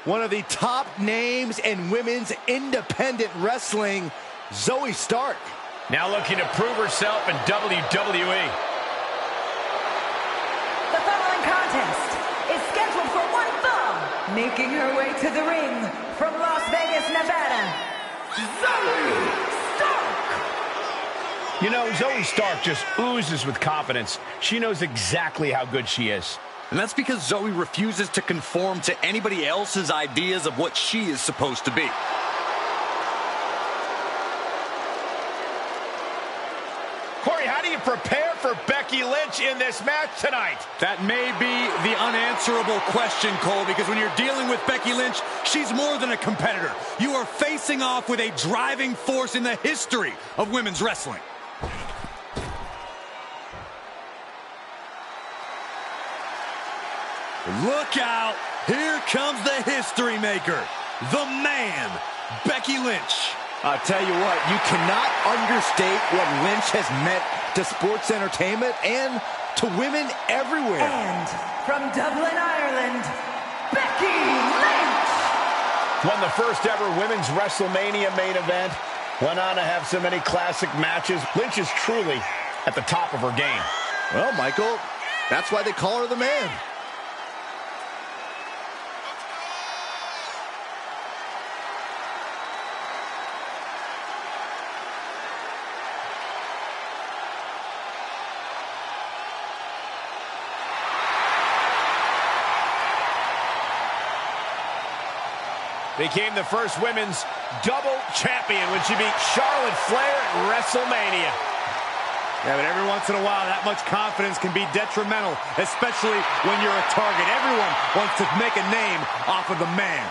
One of the top names in women's independent wrestling, Zoey Stark. Now looking to prove herself in WWE. The following contest is scheduled for one fall. Making her way to the ring from Las Vegas, Nevada, Zoey Stark. You know, Zoey Stark just oozes with confidence. She knows exactly how good she is. And that's because Zoey refuses to conform to anybody else's ideas of what she is supposed to be. Corey, how do you prepare for Becky Lynch in this match tonight? That may be the unanswerable question, Cole, because when you're dealing with Becky Lynch, she's more than a competitor. You are facing off with a driving force in the history of women's wrestling. Look out! Here comes the history maker, the man, Becky Lynch. I'll tell you what, you cannot understate what Lynch has meant to sports entertainment and to women everywhere. And from Dublin, Ireland, Becky Lynch. Won the first ever women's WrestleMania main event. Went on to have so many classic matches. Lynch is truly at the top of her game. Well, Michael, that's why they call her the man. Became the first women's double champion when she beat Charlotte Flair at WrestleMania. Yeah, but every once in a while, that much confidence can be detrimental, especially when you're a target. Everyone wants to make a name off of the man.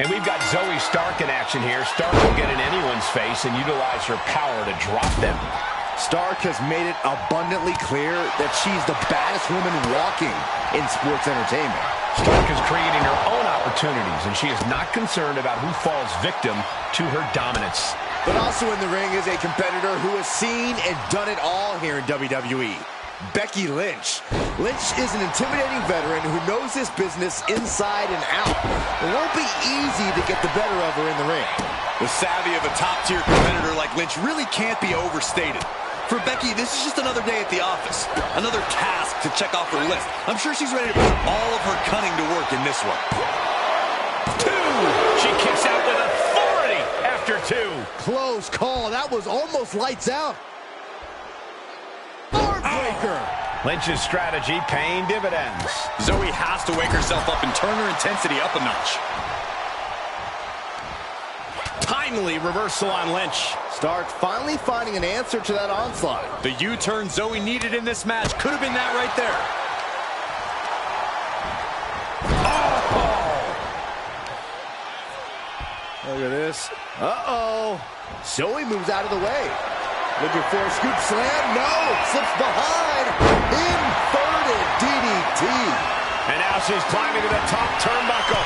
And we've got Zoey Stark in action here. Stark will get in anyone's face and utilize her power to drop them. Stark has made it abundantly clear that she's the baddest woman walking in sports entertainment. Stark is creating her own opportunities, and she is not concerned about who falls victim to her dominance. But also in the ring is a competitor who has seen and done it all here in WWE. Becky Lynch. Lynch is an intimidating veteran who knows this business inside and out. It won't be easy to get the better of her in the ring. The savvy of a top-tier competitor like Lynch really can't be overstated. For Becky, this is just another day at the office. Another task to check off her list. I'm sure she's ready to put all of her cunning to work in this one. 2! She kicks out with authority after 2. Close call. That was almost lights out. Breaker. Lynch's strategy paying dividends. Zoey has to wake herself up and turn her intensity up a notch. Timely reversal on Lynch. Stark finally finding an answer to that onslaught. The U-turn Zoey needed in this match could have been that right there. Oh! Look at this. Uh-oh. Zoey moves out of the way. Looking for a scoop slam. No. Slips behind. Inverted DDT. And now she's climbing to the top turnbuckle.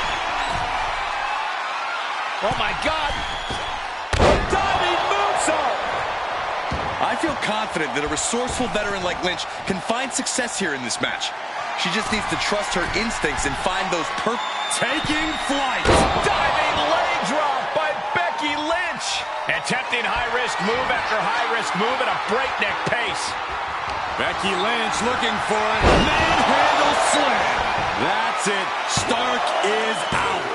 Oh, my God. Diving moonsault. I feel confident that a resourceful veteran like Lynch can find success here in this match. She just needs to trust her instincts and find those taking flight. Diving leg drop by Becky Lynch. Attempting high-risk move after high-risk move at a breakneck pace. Becky Lynch looking for it. Manhandle slam. That's it. Stark is out.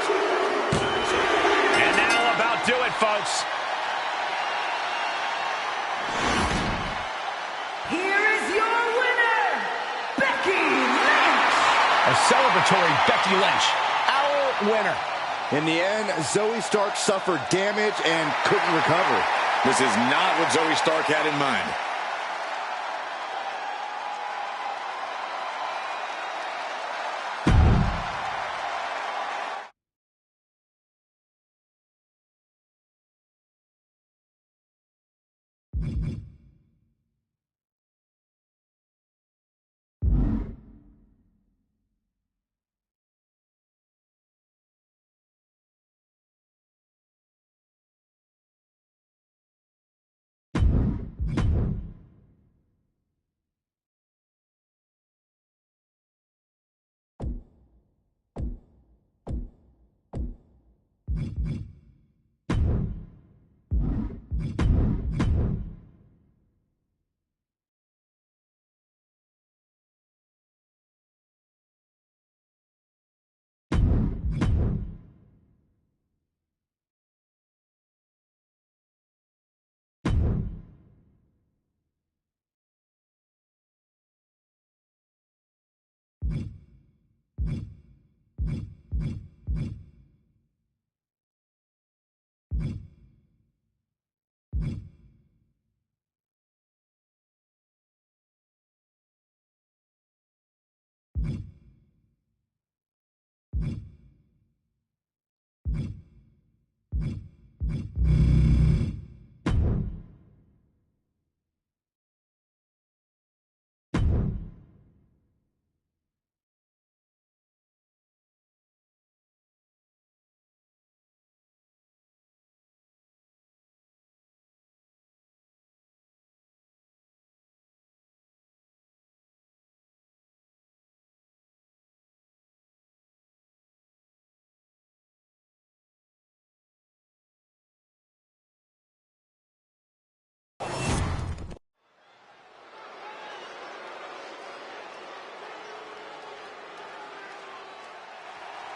And that'll about do it, folks. Here is your winner, Becky Lynch. A celebratory Becky Lynch, our winner. In the end, Zoey Stark suffered damage and couldn't recover. This is not what Zoey Stark had in mind.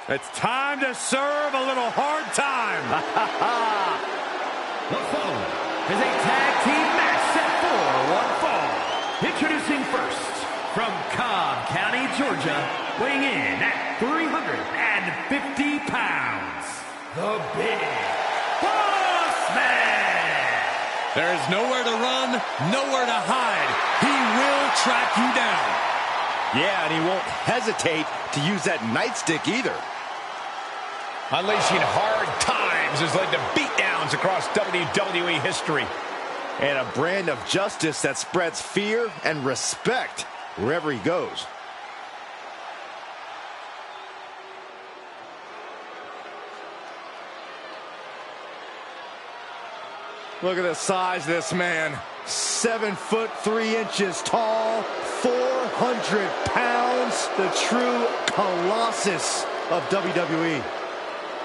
It's time to serve a little hard time. The following is a tag team match set for one fall. Introducing first, from Cobb County, Georgia, weighing in at 350 pounds, the Big Bossman. There is nowhere to run, nowhere to hide. He will track you down. Yeah, and he won't hesitate to use that nightstick either. Unleashing hard times has led to beatdowns across WWE history. And a brand of justice that spreads fear and respect wherever he goes. Look at the size of this man. 7'3" tall, 400 pounds. The true colossus of WWE.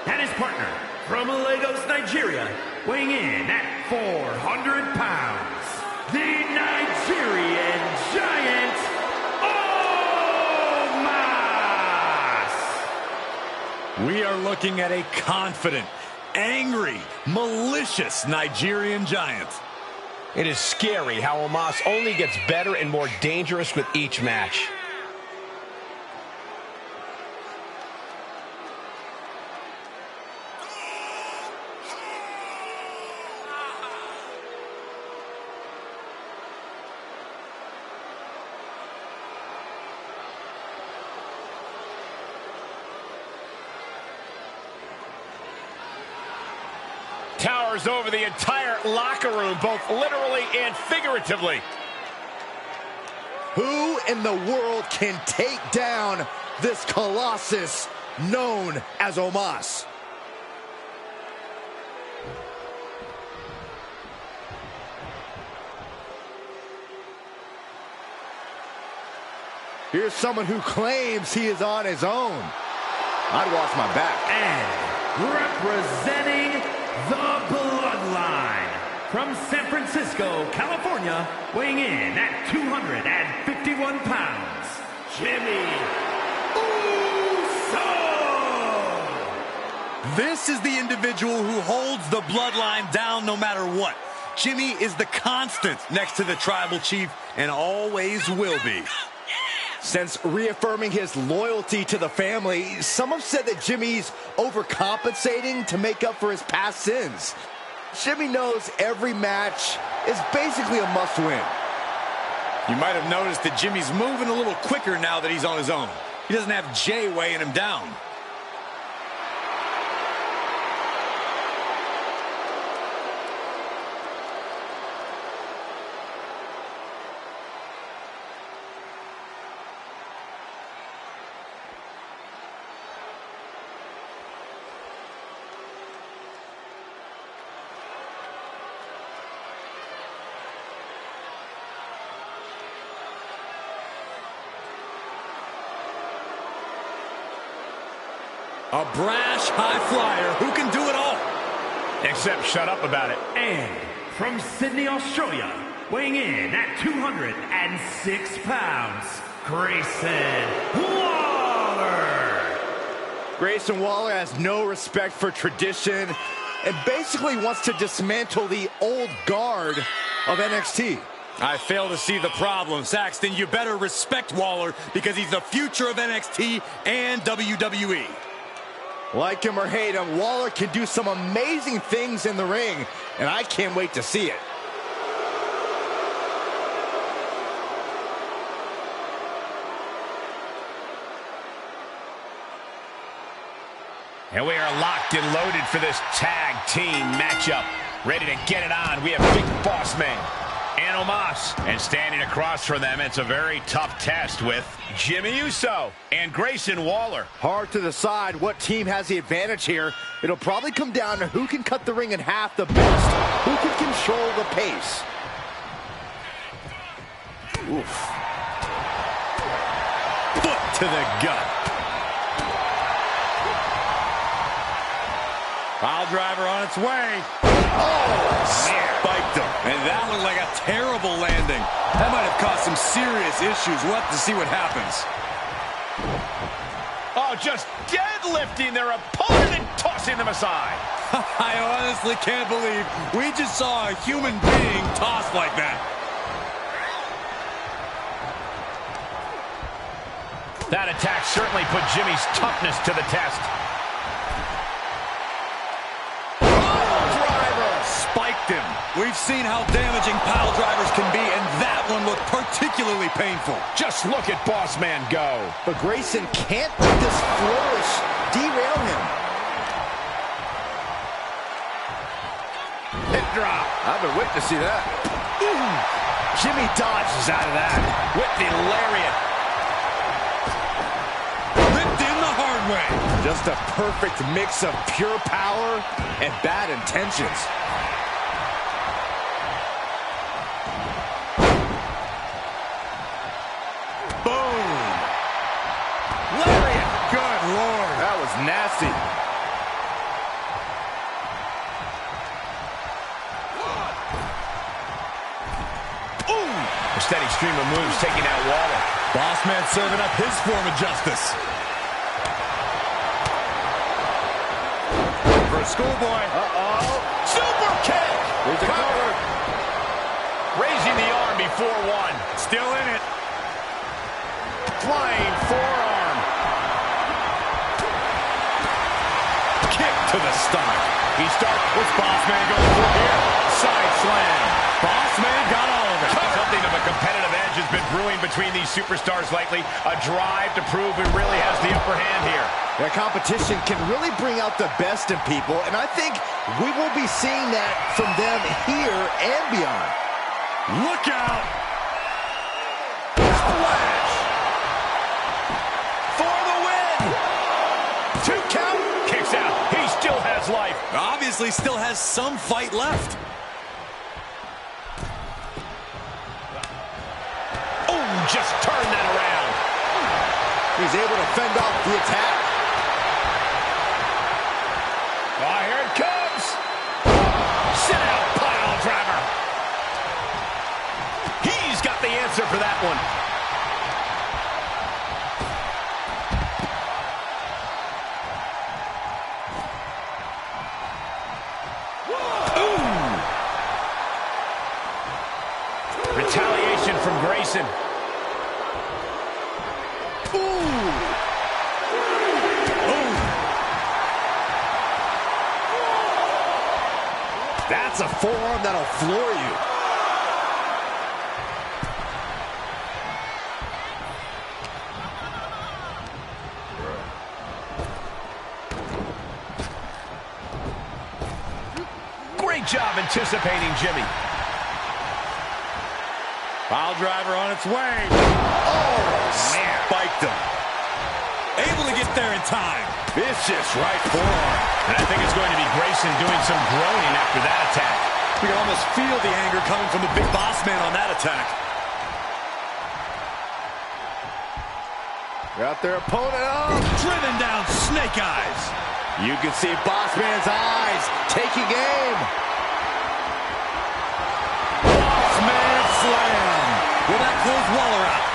And his partner, from Lagos, Nigeria, weighing in at 400 pounds, the Nigerian Giant, Omos! We are looking at a confident, angry, malicious Nigerian Giant. It is scary how Omos only gets better and more dangerous with each match. Towers over the entire locker room, both literally and figuratively. Who in the world can take down this colossus known as Omos? Here's someone who claims he is on his own. I'd watch my back. And representing the Bloodline, from San Francisco, California, weighing in at 251 pounds, Jimmy Uso! This is the individual who holds the Bloodline down no matter what. Jimmy is the constant next to the Tribal Chief and always will be. Since reaffirming his loyalty to the family, some have said that Jimmy's overcompensating to make up for his past sins. Jimmy knows every match is basically a must-win. You might have noticed that Jimmy's moving a little quicker now that he's on his own. He doesn't have Jay weighing him down. A brash high flyer who can do it all. Except shut up about it. And from Sydney, Australia, weighing in at 206 pounds, Grayson Waller! Grayson Waller has no respect for tradition and basically wants to dismantle the old guard of NXT. I fail to see the problem. Saxton, you better respect Waller because he's the future of NXT and WWE. Like him or hate him, Waller can do some amazing things in the ring, and I can't wait to see it. And we are locked and loaded for this tag team matchup. Ready to get it on. We have Big Boss Man and Omos. And standing across from them, it's a very tough test with Jimmy Uso and Grayson Waller. Hard to decide what team has the advantage here. It'll probably come down to who can cut the ring in half the best, who can control the pace. Oof. Foot to the gut. Pile driver on its way. Oh, spiked him. And that looked like a terrible landing. That might have caused some serious issues. We'll have to see what happens. Oh, just deadlifting their opponent and tossing them aside. I honestly can't believe we just saw a human being tossed like that. That attack certainly put Jimmy's toughness to the test. Spiked him. We've seen how damaging pile drivers can be, and that one looked particularly painful. Just look at Boss Man go. But Grayson can't let this flourish derail him. Hip drop. I've been waiting to see that. Jimmy dodges out of that with the lariat. Ripped in the hard way. Just a perfect mix of pure power and bad intentions. Nasty. Ooh! A steady stream of moves taking out Waller. Boss Man serving up his form of justice. For a schoolboy. Uh-oh. Super kick! Here's the cover. Raising the arm before one. Still in it. Flying forearm. Kick to the stomach. He starts. What's Boss Man going for here? Side slam. Boss Man got all of it. Something of a competitive edge has been brewing between these superstars lately. A drive to prove who really has the upper hand here. Their competition can really bring out the best in people, and I think we will be seeing that from them here and beyond. Look out! Splash! For the win! 2 count. Kicks out. He still has life. Obviously still has some fight left. Oh, just turn that around. He's able to fend off the attack. Oh, here it comes. Sit out, pile driver. He's got the answer for that one. Retaliation from Grayson. That's a forearm that'll floor you. Great job anticipating Jimmy. Pile driver on its way. Oh, man. Spiked him. Able to get there in time. Vicious right forearm. And I think it's going to be Grayson doing some groaning after that attack. You can almost feel the anger coming from the big boss man on that attack. Got their opponent up. Driven down snake eyes. You can see Boss Man's eyes taking aim. Boss man slam. Will that close Waller out?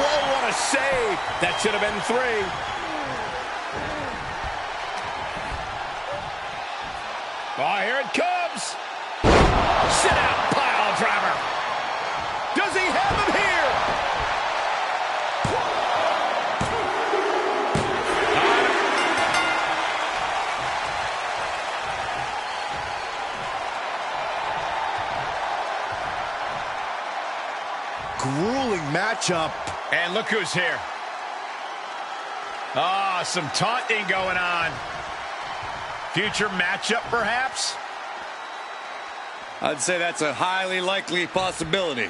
Whoa, what a save. That should have been 3. Oh, here it comes. Sit out, pile driver. Does he have him here? Grueling matchup. And look who's here. Ah, some taunting going on. Future matchup, perhaps? I'd say that's a highly likely possibility.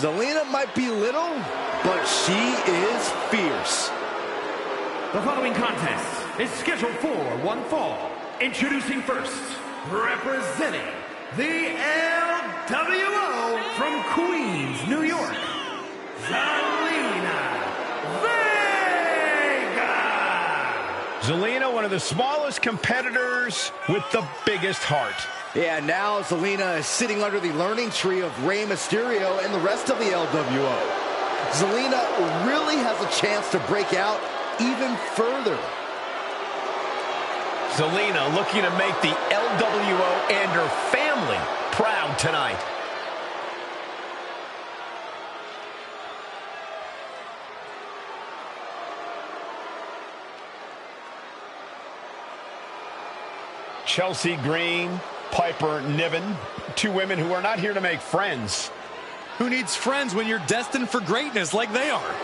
Zelina might be little, but she is fierce. The following contest is scheduled for one fall. Introducing first, representing the LWO from Queens, New York, Zelina Vega. Zelina, one of the smallest competitors with the biggest heart. Yeah, now Zelina is sitting under the learning tree of Rey Mysterio and the rest of the LWO. Zelina really has a chance to break out even further. Zelina looking to make the LWO and her family proud tonight. Chelsea Green, Piper Niven, two women who are not here to make friends. Who needs friends when you're destined for greatness like they are?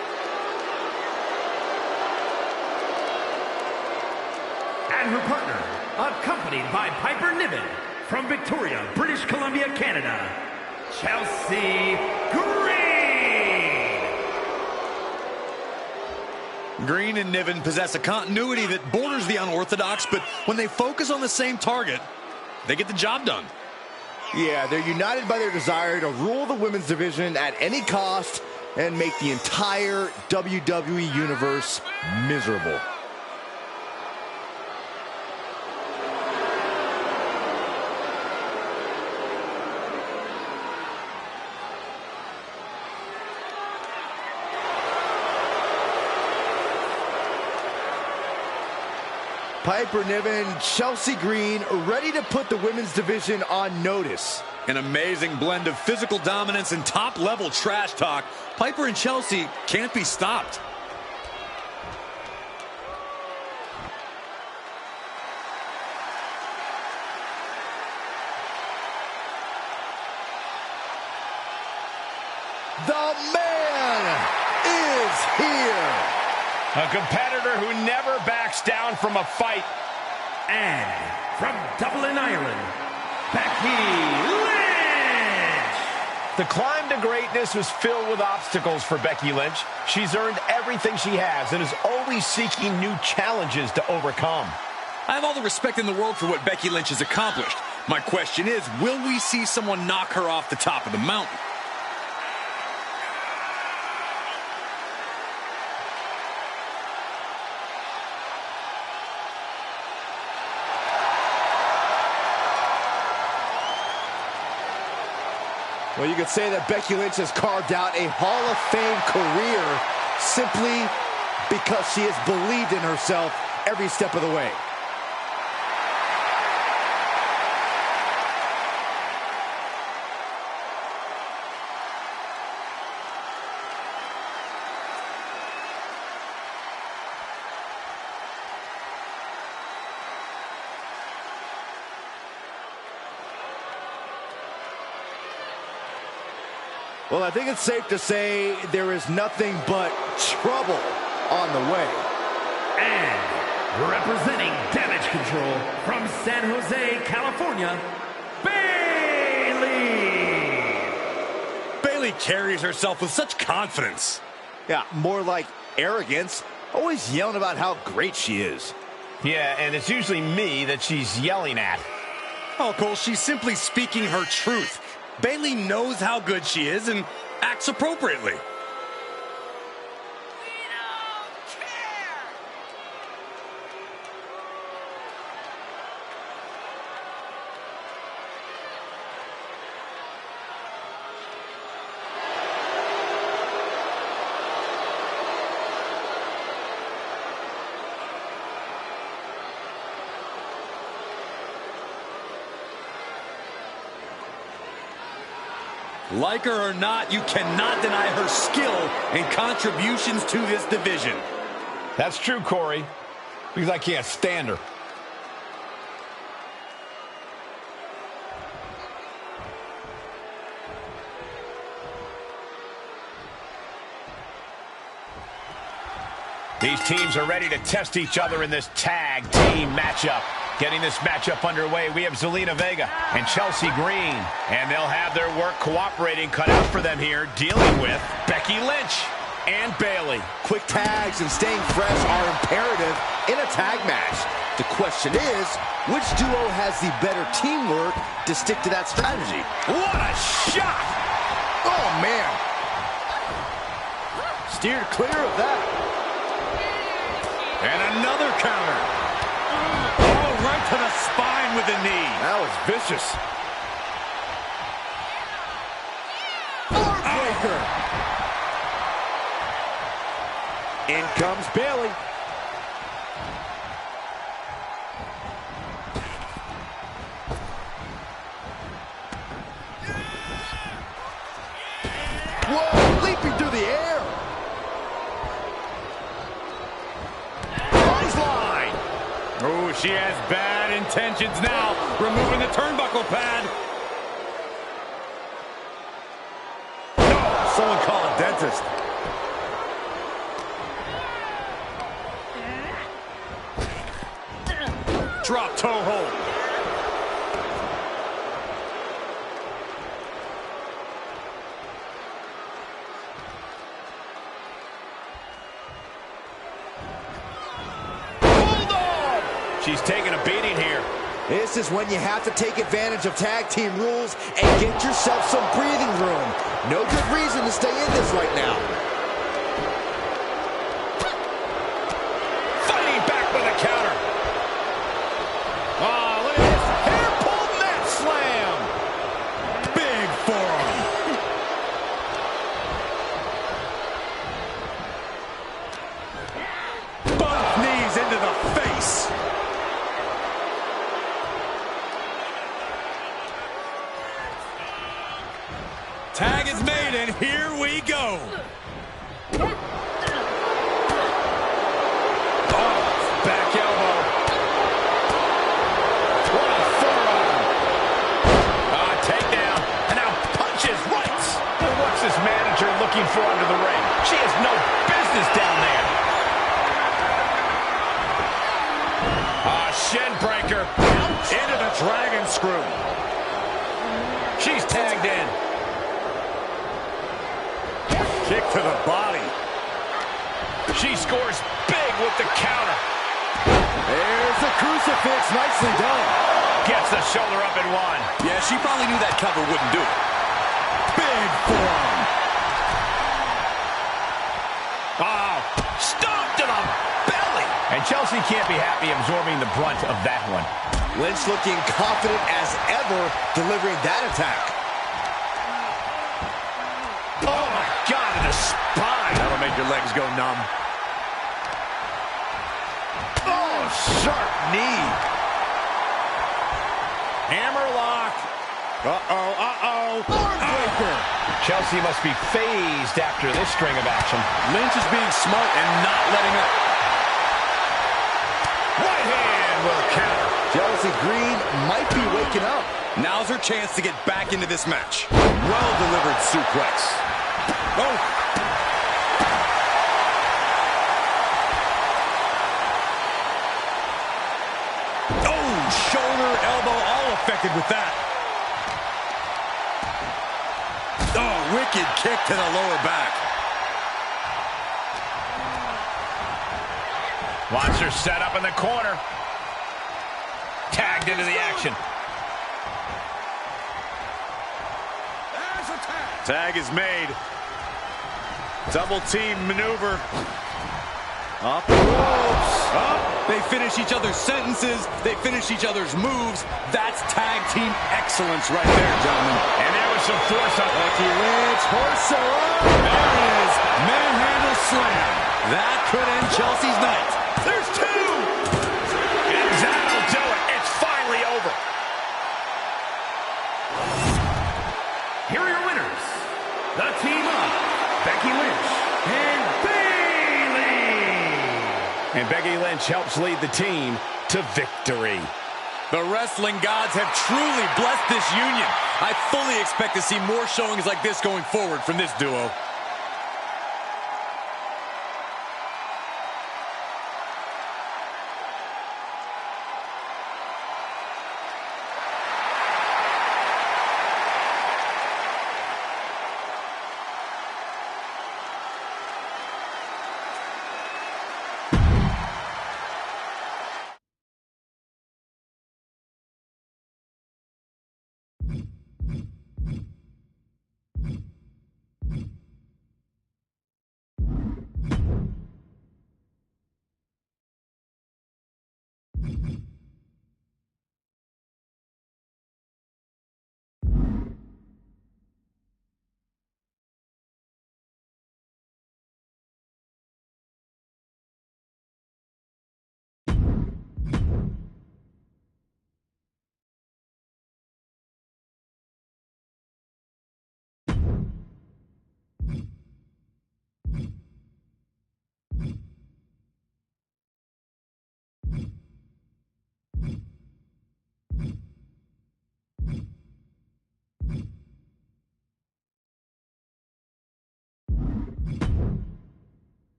And her partner, accompanied by Piper Niven from Victoria, British Columbia, Canada, Chelsea Green. Green and Niven possess a continuity that borders the unorthodox, but when they focus on the same target, they get the job done. Yeah, they're united by their desire to rule the women's division at any cost and make the entire WWE Universe miserable. Piper Niven, Chelsea Green, ready to put the women's division on notice. An amazing blend of physical dominance and top-level trash talk. Piper and Chelsea can't be stopped. The man is here. A competitor who never backs down from a fight. And from Dublin, Ireland, Becky Lynch. The climb to greatness was filled with obstacles for Becky Lynch. She's earned everything she has and is always seeking new challenges to overcome. I have all the respect in the world for what Becky Lynch has accomplished. My question is, will we see someone knock her off the top of the mountain? Well, you could say that Becky Lynch has carved out a Hall of Fame career simply because she has believed in herself every step of the way. Well, I think it's safe to say there is nothing but trouble on the way. And representing Damage Control from San Jose, California, Bayley. Bayley carries herself with such confidence. Yeah, more like arrogance, always yelling about how great she is. Yeah, and it's usually me that she's yelling at. Oh, Cole, she's simply speaking her truth. Bayley knows how good she is and acts appropriately. Like her or not, you cannot deny her skill and contributions to this division. That's true, Corey, because I can't stand her. These teams are ready to test each other in this tag team matchup. Getting this matchup underway, we have Zelina Vega and Chelsea Green. And they'll have their work cooperating cut out for them here, dealing with Becky Lynch and Bayley. Quick tags and staying fresh are imperative in a tag match. The question is, which duo has the better teamwork to stick to that strategy? What a shot! Oh, man. Steered clear of that. And another counter. Oh, right to the spine with the knee. That was vicious. Heartbreaker. In comes Bayley. Whoa, leaping through the air. Clothesline. Oh, she has bad intentions now. Removing the turnbuckle pad. Oh, someone call a dentist. Drop toe hold. She's taking a beating here. This is when you have to take advantage of tag team rules and get yourself some breathing room. No good reason to stay in this right now. Fighting back with a counter. Oh, look at this. Hair pull mat slam. Big forearm. Both knees into the face. Tag is made, and here we go. Oh, back elbow. What a forearm. Takedown. And now punches right. Well, what's this manager looking for under the ring? She has no business down there. Shin breaker. Into the dragon screw. She's tagged in. Kick to the body. She scores big with the counter. There's the crucifix. Nicely done. Gets the shoulder up in one. Yeah, she probably knew that cover wouldn't do it. Big forearm. Oh, stomped to the belly. And Chelsea can't be happy absorbing the brunt of that one. Lynch looking confident as ever, delivering that attack. Oh, my God, to the spine. That'll make your legs go numb. Oh, sharp knee. Hammerlock. Uh-oh, uh-oh. Heartbreaker. Chelsea must be phased after this string of action. Lynch is being smart and not letting up. Right hand will counter. Chelsea Green might be waking up. Now's her chance to get back into this match. Well-delivered suplex. Oh. Oh, shoulder, elbow, all affected with that. Oh, wicked kick to the lower back. Wants her set up in the corner. Tagged into the action. Tag is made. Double team maneuver. Up the ropes. Up. They finish each other's sentences. They finish each other's moves. That's tag team excellence right there, gentlemen. And there was some force up. Becky Lynch, horse up. There it is. Manhandle slam. That could end Chelsea's night. There's two. And that'll do it. It's finally over. Here are your winners. The team of Becky Lynch and Bayley. And Becky Lynch helps lead the team to victory. The wrestling gods have truly blessed this union. I fully expect to see more showings like this going forward from this duo.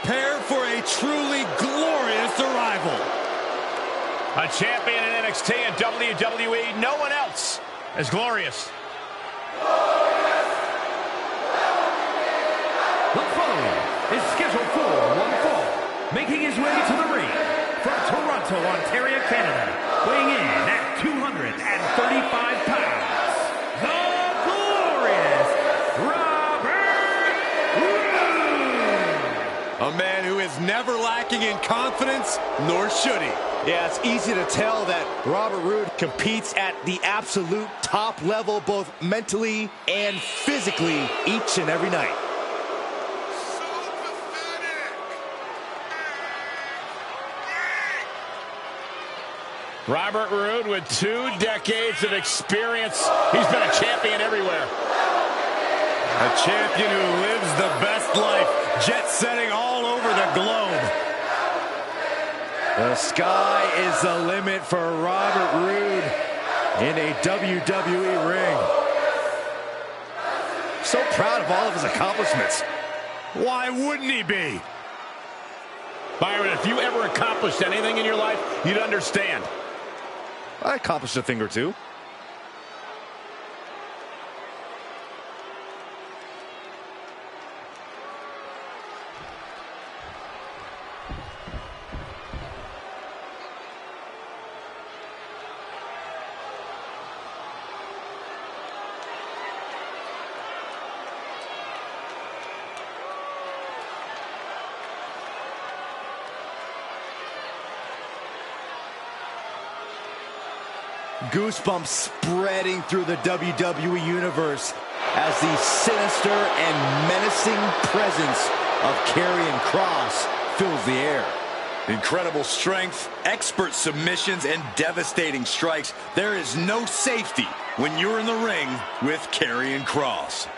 prepare for a truly glorious arrival. A champion in NXT and WWE, no one else as glorious. The following is scheduled for one fall, making his way to the ring from Toronto, Ontario, Canada, weighing in at 235 pounds, the glorious Robert Roode. A man who is never lacking in confidence, nor should he. Yeah, it's easy to tell that Robert Roode competes at the absolute top level, both mentally and physically, each and every night. Robert Roode with 2 decades of experience. He's been a champion everywhere. A champion who lives the best life, jet-setting all over the globe. The sky is the limit for Robert Roode in a WWE ring. So proud of all of his accomplishments. Why wouldn't he be? Byron, if you ever accomplished anything in your life, you'd understand. I accomplished a thing or two. Goosebumps spreading through the WWE Universe as the sinister and menacing presence of Karrion Kross fills the air. Incredible strength, expert submissions, and devastating strikes. There is no safety when you're in the ring with Karrion Kross.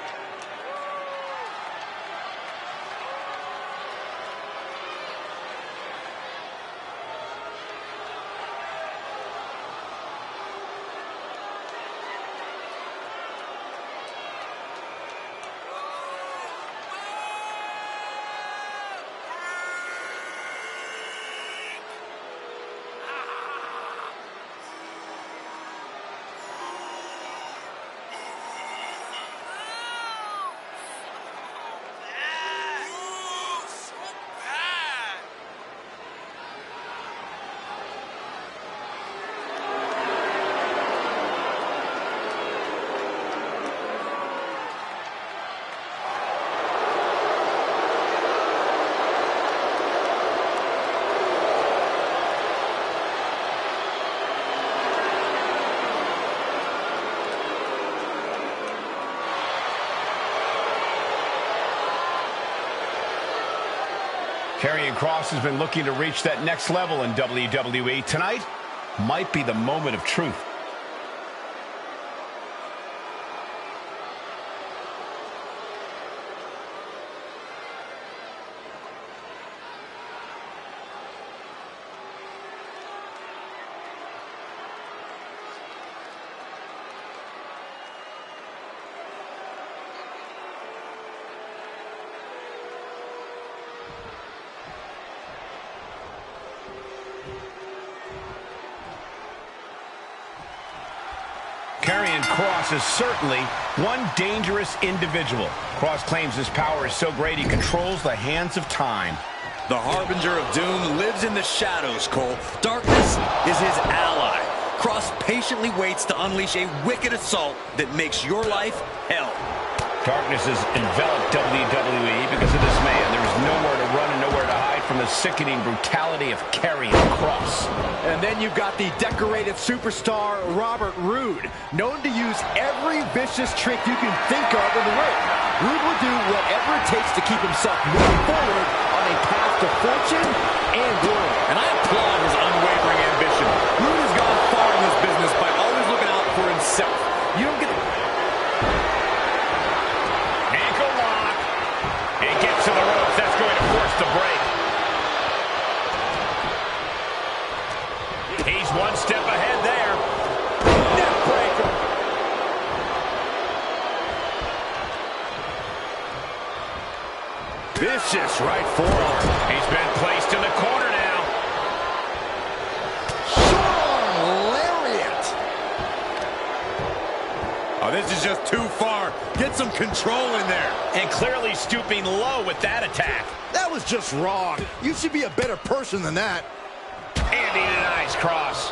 Karrion Kross has been looking to reach that next level in WWE. Tonight might be the moment of truth. Karrion Kross is certainly one dangerous individual. Kross claims his power is so great he controls the hands of time. The Harbinger of Doom lives in the shadows, Cole. Darkness is his ally. Kross patiently waits to unleash a wicked assault that makes your life hell. Darkness has enveloped WWE because of this man. There's nowhere to run and nowhere to hide from the sickening brutality of Karrion Kross. And then you've got the decorated superstar Robert Roode, known to use every vicious trick you can think of in the ring. Roode will do whatever it takes to keep himself moving forward on a path to fortune and glory. And I applaud his unwavering ambition. Roode has gone far in this business by always looking out for himself. You don't get the... Ankle lock. And gets to the ropes. That's going to force the break. He's one step ahead there. Neck breaker. Vicious right forearm. is just too far. Get some control in there. And clearly stooping low with that attack. That was just wrong. You should be a better person than that. And he denies cross.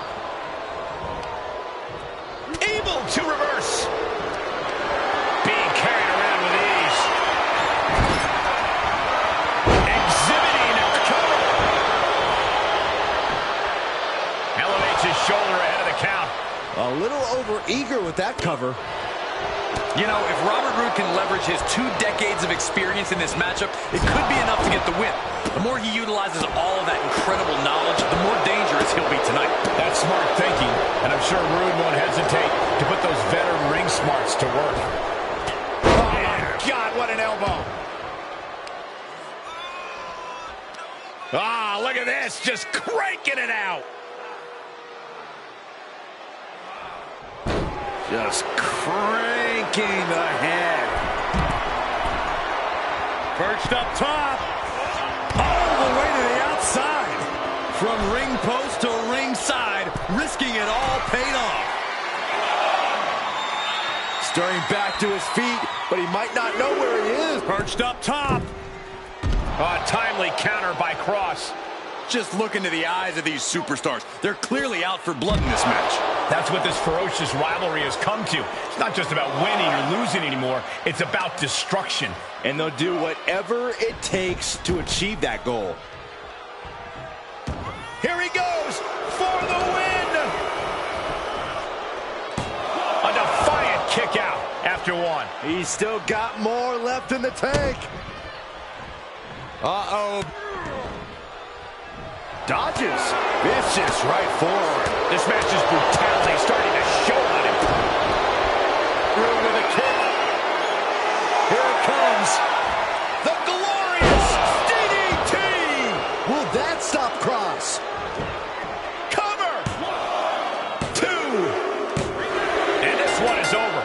Able to reverse. Being carried around with ease. Exhibiting a cover. Elevates his shoulder ahead of the count. A little over-eager with that cover. You know, if Robert Roode can leverage his 2 decades of experience in this matchup, it could be enough to get the win. The more he utilizes all of that incredible knowledge, the more dangerous he'll be tonight. That's smart thinking, and I'm sure Roode won't hesitate to put those veteran ring smarts to work. Oh, my God, what an elbow. Ah, look at this, just cranking it out. Just cranking the head. Perched up top. All the way to the outside. From ring post to ringside, risking it all paid off. Stirring back to his feet, but he might not know where he is. Perched up top. A timely counter by Cross. Just look into the eyes of these superstars. They're clearly out for blood in this match. That's what this ferocious rivalry has come to. It's not just about winning or losing anymore. It's about destruction. And they'll do whatever it takes to achieve that goal. Here he goes for the win. A defiant kick out after one. He's still got more left in the tank. Uh-oh. Dodges. Vicious right forward. This match's brutality starting to show on him. Through with a kick. Here it comes. The glorious DDT. Will that stop Cross? Cover. 2. And this one is over.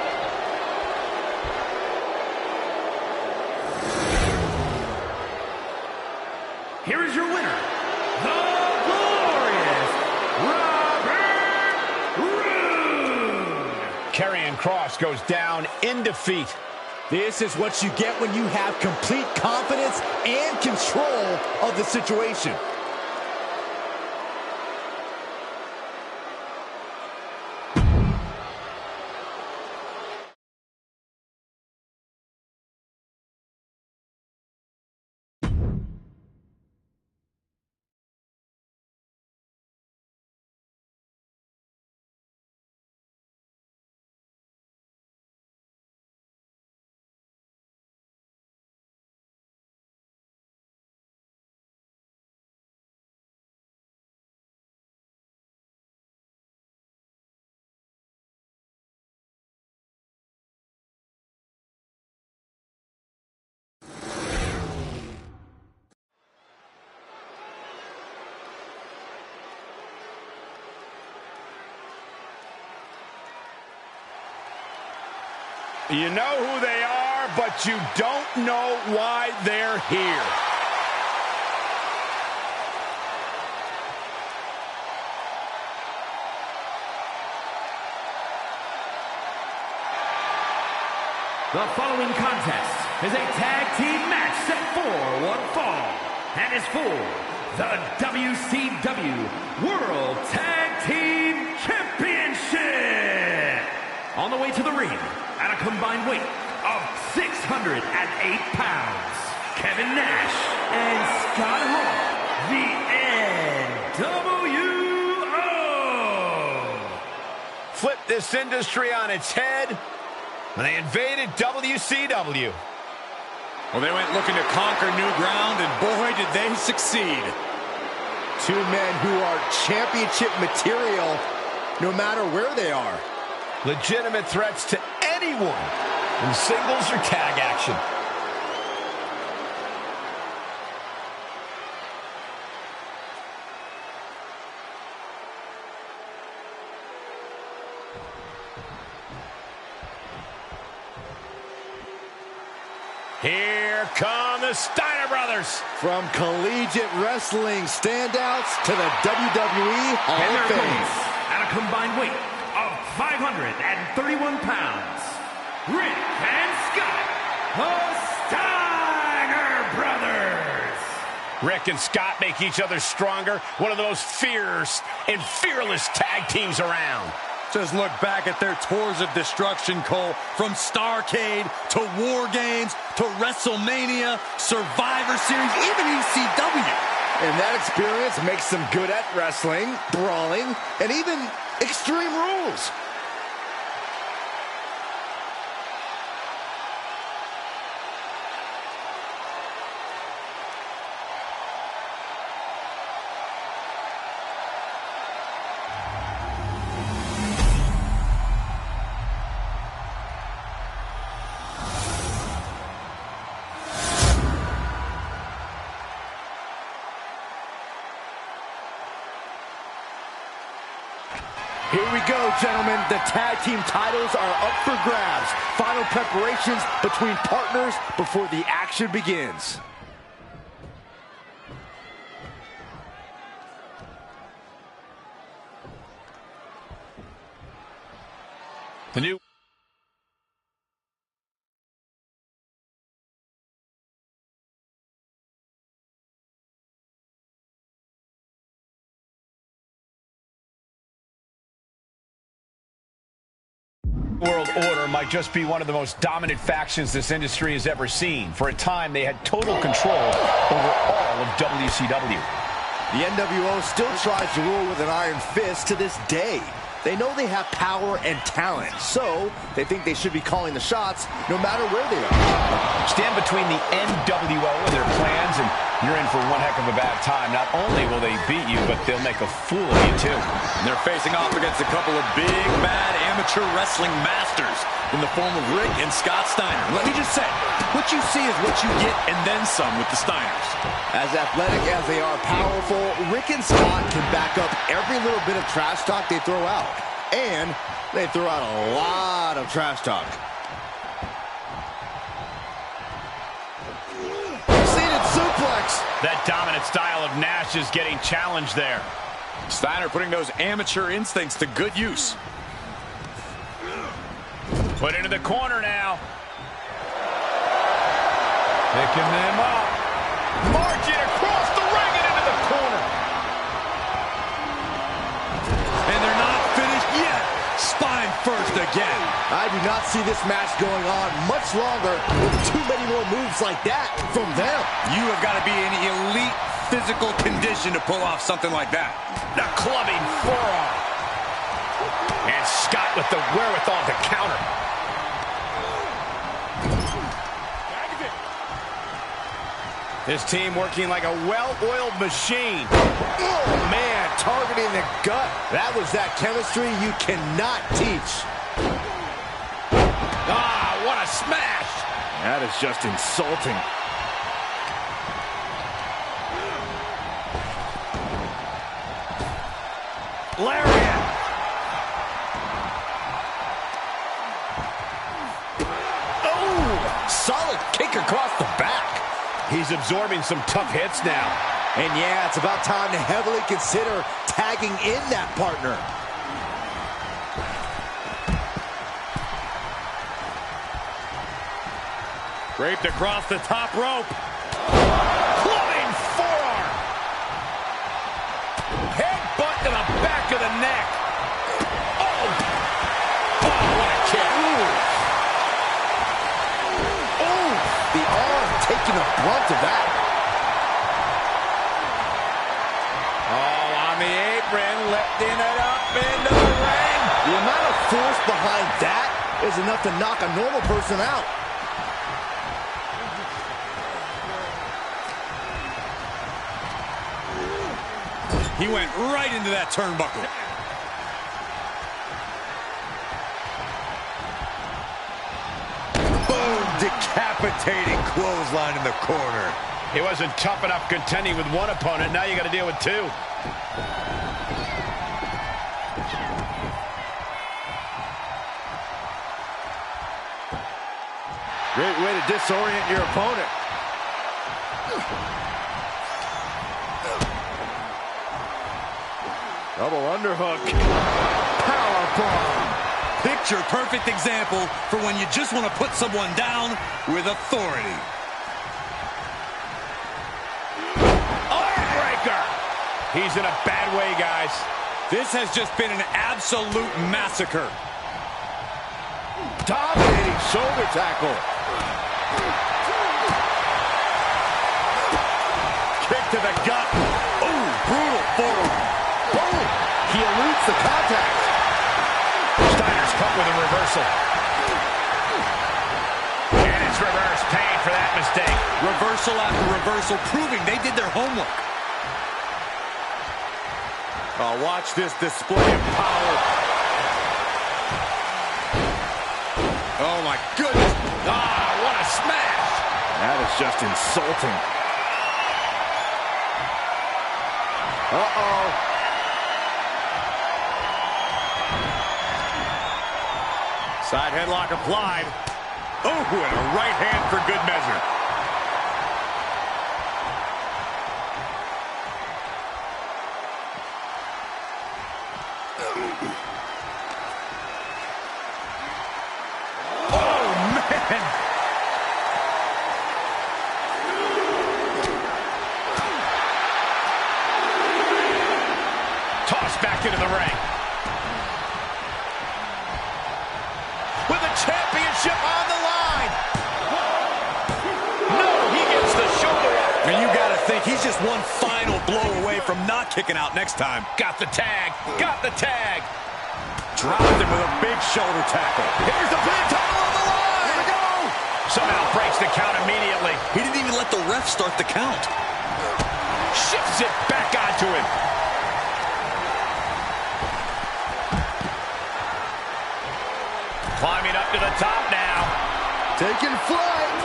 Here is your winner, the glorious Robert Roode. Karrion Kross goes down in defeat. This is what you get when you have complete confidence and control of the situation. You know who they are, but you don't know why they're here. The following contest is a tag team match set for one fall and is for the WCW World Tag Team Championship. On the way to the ring, at a combined weight of 608 pounds, Kevin Nash and Scott Hall, the NWO. Flip this industry on its head when they invaded WCW. Well, they went looking to conquer new ground, and boy, did they succeed. 2 men who are championship material no matter where they are. Legitimate threats to anyone in singles or tag action. Here come the Steiner brothers. From collegiate wrestling standouts to the WWE Hall And of their Fame. opponents, at a combined weight of 531 pounds, Rick and Scott, the Steiner Brothers. Rick and Scott make each other stronger. One of the most fierce and fearless tag teams around. Just look back at their tours of destruction, Cole. From Starrcade to War Games to WrestleMania, Survivor Series, even ECW. And that experience makes them good at wrestling, brawling, and even Extreme Rules. Here we go, gentlemen. The tag team titles are up for grabs. Final preparations between partners before the action begins. The new World Order might just be one of the most dominant factions this industry has ever seen. For a time, they had total control over all of WCW. The NWO still tries to rule with an iron fist to this day. They know they have power and talent, so they think they should be calling the shots no matter where they are. Stand between the NWO and their plans, and you're in for one heck of a bad time. Not only will they beat you, but they'll make a fool of you, too. And they're facing off against a couple of big, bad amateur wrestling masters in the form of Rick and Scott Steiner. Let me just say, what you see is what you get, and then some with the Steiners. As athletic as they are powerful, Rick and Scott can back up every little bit of trash talk they throw out. And they throw out a lot of trash talk. Seated suplex. That dominant style of Nash is getting challenged there. Steiner putting those amateur instincts to good use. Put into the corner now. Picking them up. Marching across the ring and into the corner. And they're not finished yet. Spine first again. I do not see this match going on much longer with too many more moves like that from them. You have got to be in elite physical condition to pull off something like that. The clubbing forearm. And Scott with the wherewithal to counter. This team working like a well-oiled machine. Oh, man, targeting the gut. That was that chemistry you cannot teach. Ah, what a smash. That is just insulting. Lariat. Oh, solid kick across the back. He's absorbing some tough hits now. And yeah, it's about time to heavily consider tagging in that partner. Draped across the top rope. Clubbing forearm. Headbutt to the back of the neck. Oh, what a kick. Oh, the arm taking the brunt of that. Oh, on the apron, lifting it up into the ring. The amount of force behind that is enough to knock a normal person out. He went right into that turnbuckle. Boom, decapitating clothesline in the corner. It wasn't tough enough contending with one opponent. Now you got to deal with two. Great way to disorient your opponent. Double underhook. Powerbomb. Picture Picture-perfect example for when you just want to put someone down with authority. Breaker. He's in a bad way, guys. This has just been an absolute massacre. Dominating shoulder tackle. Kick to the gut. Ooh, brutal forearm. Boom. He eludes the contact. Steiner's cut with a reversal. And it's reverse pain for that mistake. Reversal after reversal, proving they did their homework. Oh, watch this display of power. Oh, my goodness. Ah, what a smash. That is just insulting. Uh-oh. Side headlock applied. Oh, and a right hand for good measure. Tossed back into the ring. With the championship on the line. No, he gets the shoulder up. And you gotta think he's just one final blow away from not kicking out next time. Got the tag. Got the tag. Dropped him with a big shoulder tackle. Here's the pin, title on the line. Here we go. Somehow breaks the count immediately. He didn't even let the ref start the count. Shifts it back onto him. Climbing up to the top now. Taking flight.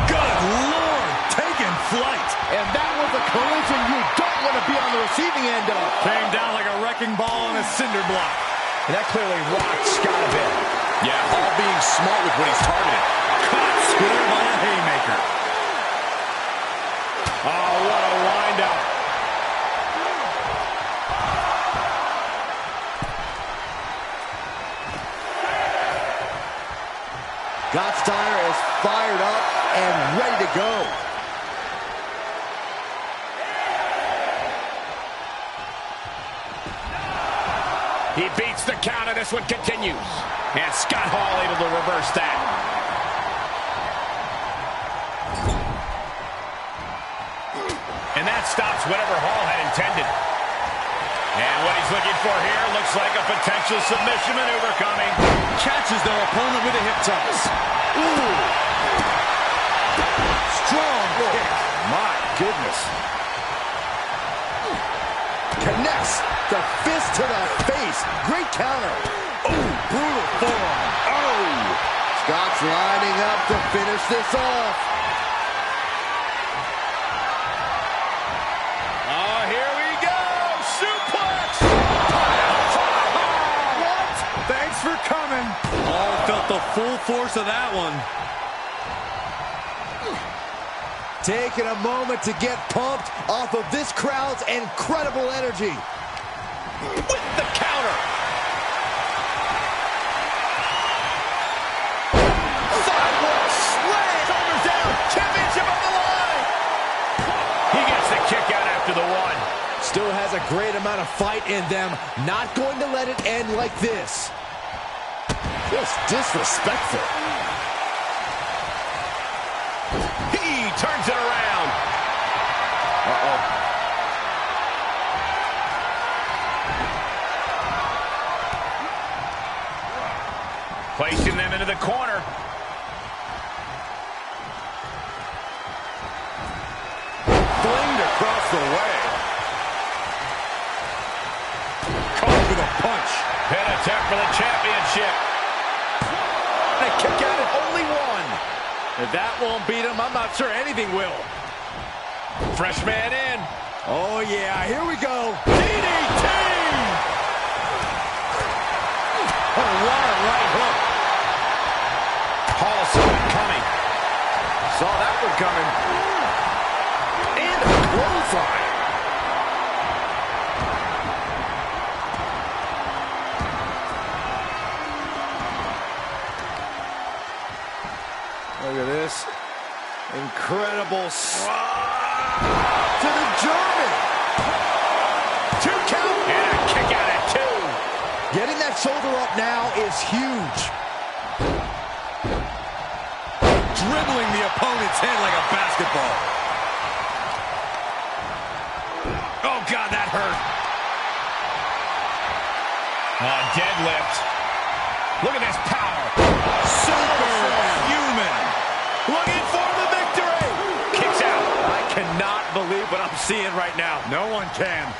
Good Lord, taking flight. And that was a collision you don't want to be on the receiving end of. Came down like a wrecking ball on a cinder block. And that clearly rocked Scott a bit. Yeah, all being smart with what he's targeting. Caught square by a haymaker. Oh, what a wind-up. Steiner is fired up and ready to go. He beats the count, and this one continues. And Scott Hall able to reverse that. And that stops whatever Hall had intended. And what he's looking for here looks like a potential submission maneuver coming. Catches their opponent with a hip toss. Ooh. Strong kick. My goodness. Connects the fist to the face. Great counter. Ooh, brutal forearm. Oh. Scott's lining up to finish this off. Oh, here we go. Suplex. What? Thanks for coming. All felt the full force of that one. Taking a moment to get pumped off of this crowd's incredible energy. With the counter. Sidewalk slam. Shoulders down. Championship on the line. He gets the kick out after the one. Still has a great amount of fight in them. Not going to let it end like this. Just disrespectful. He turns it around. Uh-oh. Placing them into the corner. Flinged across the way. Caught with a punch. Pin attempt for the championship. And a kick out at only one. If that won't beat him, I'm not sure anything will. Fresh man in. Oh, yeah. Here we go. DDT! Oh, what a right hook. Hall saw it coming. Saw that one coming. And a clothesline. that shoulder up now is huge. Dribbling the opponent's head like a basketball. Oh, God, that hurt. Deadlift. Look at this power. Superhuman. Looking for the victory. Kicks out. I cannot believe what I'm seeing right now. No one can.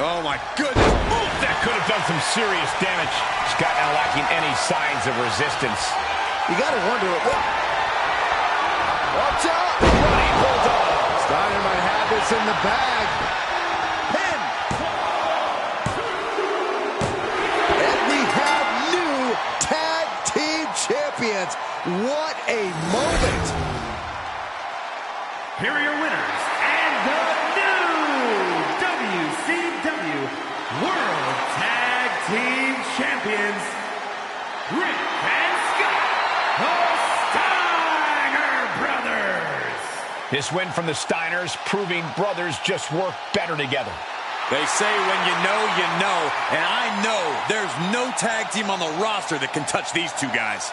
Oh, my goodness. Ooh, that could have done some serious damage. Scott now lacking any signs of resistance. You got to wonder what. Watch out. Running bulldog. Steiner might have this in the bag. Pin. And we have new tag team champions. What a moment. Here are your winners and the new WCW World Tag Team Champions, Rick and Scott, the Steiner Brothers. This win from the Steiners proving brothers just work better together. They say when you know, and I know there's no tag team on the roster that can touch these two guys.